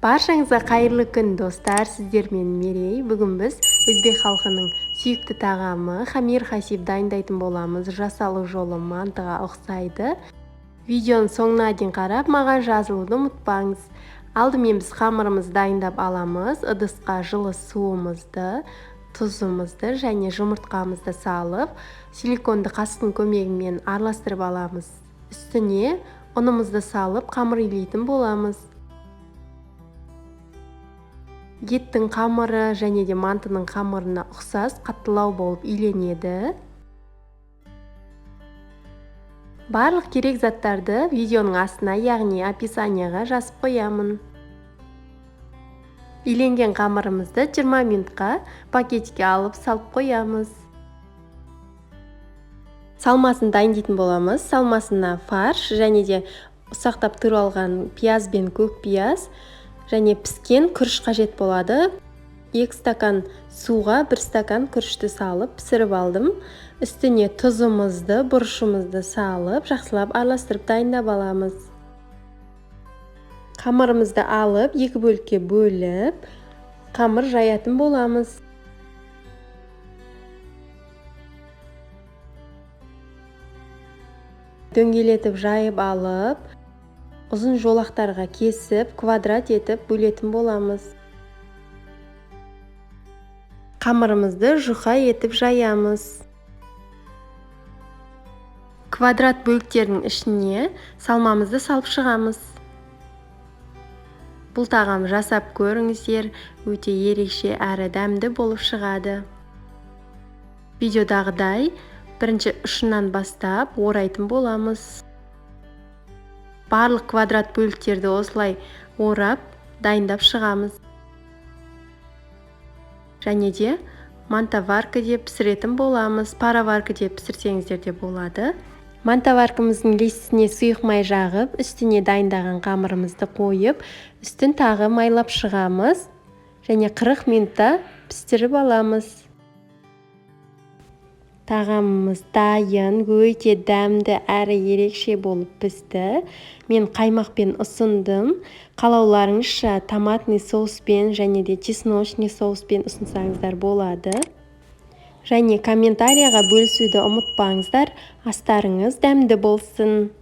Баршаңызға қайырлы күн достар, сіздермен Мерей. Бүгін біз өзбек халқының сүйікті тағамы хамир хасиб дайындайтын боламыз. Жасалу жолы мантыға ұқсайды. Видеоның соңына дейін қарап, маған жазылуды ұмытпаңыз. Алдымен біз қамырымызды дайындап аламыз. Ыдысқа жылы суымызды, тұзымызды және жұмыртқамызды салып, силиконды қасықтың көмегімен араластырып аламыз. Үстіне ұнымызды салып, қамыр илейтін боламыз. Еттің қамыры және де мантының қамырына ұқсас қаттылау болып иленеді. Барлық керек заттарды видеоның астына, яғни описанияға жазып қоямын. Иленген қамырымызды 20 минутқа пакетке алып салып қоямыз. Салмасын дайындайтын боламыз. Салмасына фарш және де ұсақтап туралған пияз бен көк пияз және піскен күріш қажет болады. 2 стакан суға 1 стакан күрішті салып пісіріп алдым. Үстіне тұзымызды, бұрышымызды салып, жақсылап араластырып дайындап аламыз. Қамырымызды алып, 2 бөлікке бөліп, қамыр жаятын боламыз. Дөңгелетіп жайып алып, ұзын жолақтарға кесіп, квадрат етіп бөлетін боламыз. Қамырымызды жұқа етіп жаямыз. Квадрат бөліктердің ішіне салмамызды салып шығамыз. Бұл тағам жасап көріңіздер, өте ерекше әрі дәмді болып шығады. Видеодағыдай бірінші ұшынан бастап орайтын боламыз. Барлық квадрат бөліктерді осылай орап, дайындап шығамыз. Және де мантаварка деп пісіретін боламыз. Параварка деп пісірсеңіздер де болады. Мантаваркамыздың листісіне сұйық май жағып, үстіне дайындаған қамырымызды қойып, үстін тағы майлап шығамыз. Және 40 минутта пістіріп аламыз. Тағамымыз дайын, өте дәмді әрі ерекше болып пісті. Мен қаймақпен ұсындым. Қалауларыңызша томатный соуспен және де чесночный соуспен ұсынсаңыздар болады. Және комментарияға бөлісуді ұмытпаңыздар. Астарыңыз дәмді болсын.